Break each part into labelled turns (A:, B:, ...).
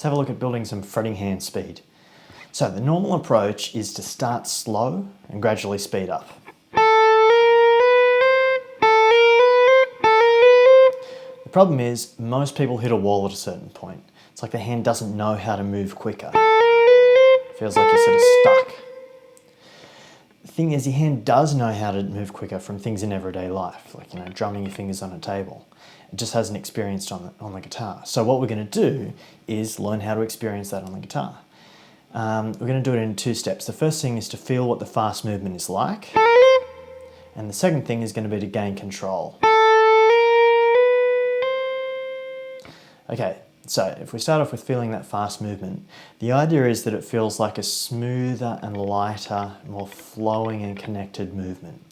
A: Let's have a look at building some fretting hand speed. So the normal approach is to start slow and gradually speed up. The problem is most people hit a wall at a certain point. It's like the hand doesn't know how to move quicker. It feels like you're sort of stuck. The thing is, your hand does know how to move quicker from things in everyday life, like drumming your fingers on a table. It just hasn't experienced on the guitar. So what we're going to do is learn how to experience that on the guitar. We're going to do it in 2 steps. The first thing is to feel what the fast movement is like, and the second thing is going to be to gain control. Okay, so if we start off with feeling that fast movement, the idea is that it feels like a smoother and lighter, more flowing and connected movement.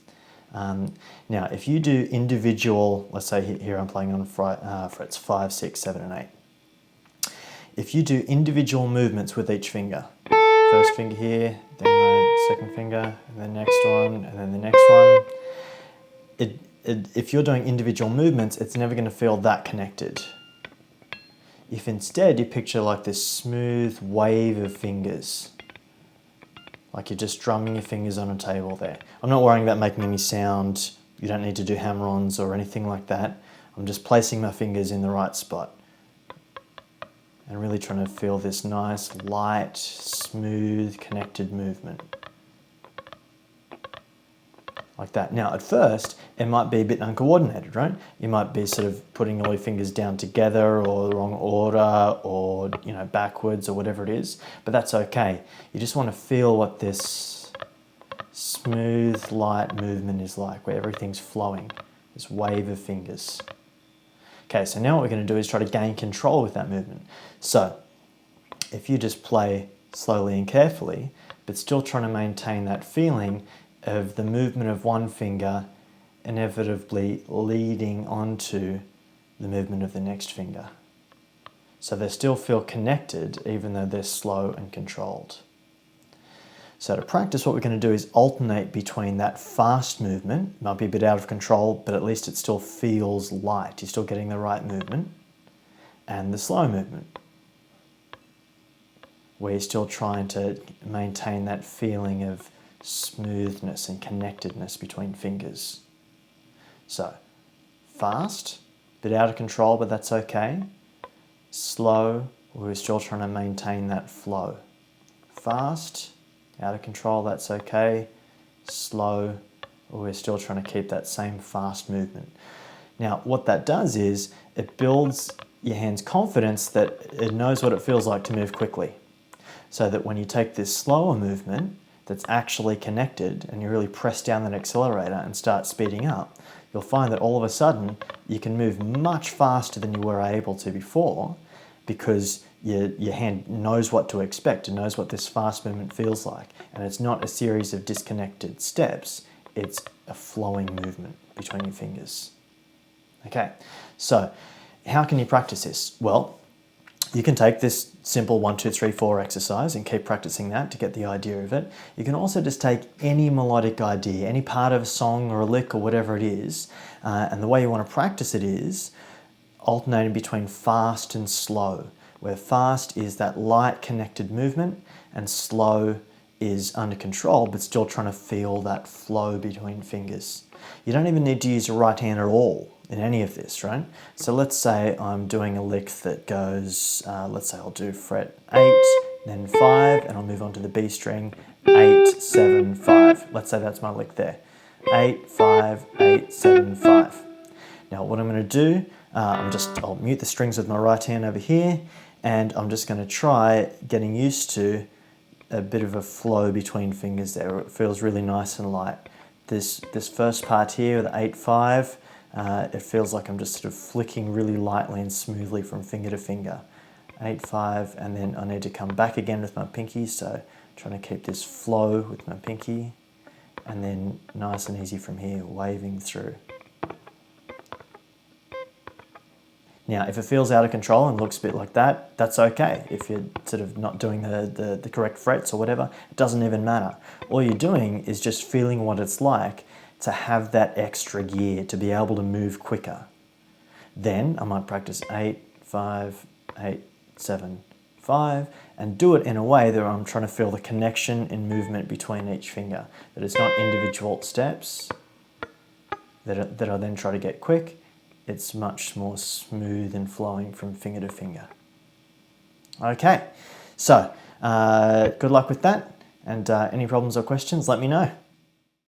A: Now, if you do individual, let's say here I'm playing on frets 5, 6, 7 and 8. If you do individual movements with each finger, first finger here, then my second finger, and the next one, and then the next one, if you're doing individual movements, it's never going to feel that connected. If instead you picture like this smooth wave of fingers, like you're just drumming your fingers on a table there. I'm not worrying about making any sound. You don't need to do hammer-ons or anything like that. I'm just placing my fingers in the right spot and really trying to feel this nice, light, smooth, connected movement. Like that. Now, at first, it might be a bit uncoordinated, right? You might be sort of putting all your fingers down together or the wrong order or, backwards or whatever it is, but that's okay. You just want to feel what this smooth, light movement is like, where everything's flowing, this wave of fingers. Okay, so now what we're going to do is try to gain control with that movement. So, if you just play slowly and carefully, but still trying to maintain that feeling of the movement of one finger inevitably leading onto the movement of the next finger. So they still feel connected even though they're slow and controlled. So to practice, what we're going to do is alternate between that fast movement, might be a bit out of control, but at least it still feels light, you're still getting the right movement, and the slow movement, where you're still trying to maintain that feeling of smoothness and connectedness between fingers. So, fast, bit out of control, but that's okay. Slow, we're still trying to maintain that flow. Fast, out of control, that's okay. Slow, we're still trying to keep that same fast movement. Now, what that does is it builds your hand's confidence that it knows what it feels like to move quickly. So that when you take this slower movement that's actually connected and you really press down that accelerator and start speeding up, you'll find that all of a sudden you can move much faster than you were able to before, because your hand knows what to expect and knows what this fast movement feels like. And it's not a series of disconnected steps, it's a flowing movement between your fingers. Okay, so how can you practice this? Well, you can take this simple 1, 2, 3, 4 exercise and keep practicing that to get the idea of it. You can also just take any melodic idea, any part of a song or a lick or whatever it is, and the way you want to practice it is alternating between fast and slow, where fast is that light connected movement and slow is under control but still trying to feel that flow between fingers. You don't even need to use your right hand at all in any of this, right? So let's say I'm doing a lick that goes, let's say I'll do fret 8, then 5, and I'll move on to the B string, 8, 7, 5. Let's say that's my lick there. 8, 5, 8, 7, 5. Now what I'm going to do, I'll mute the strings with my right hand over here, and I'm just going to try getting used to a bit of a flow between fingers there, where it feels really nice and light. This first part here, the 8, 5, it feels like I'm just sort of flicking really lightly and smoothly from finger to finger. 8, 5, and then I need to come back again with my pinky, so trying to keep this flow with my pinky, and then nice and easy from here, waving through. Now, if it feels out of control and looks a bit like that, that's okay. If you're sort of not doing the correct frets or whatever, it doesn't even matter. All you're doing is just feeling what it's like to have that extra gear, to be able to move quicker. Then I might practice 8, 5, 8, 7, 5, and do it in a way that I'm trying to feel the connection in movement between each finger, that it's not individual steps that I then try to get quick. It's much more smooth and flowing from finger to finger. Okay, so good luck with that, and any problems or questions, let me know.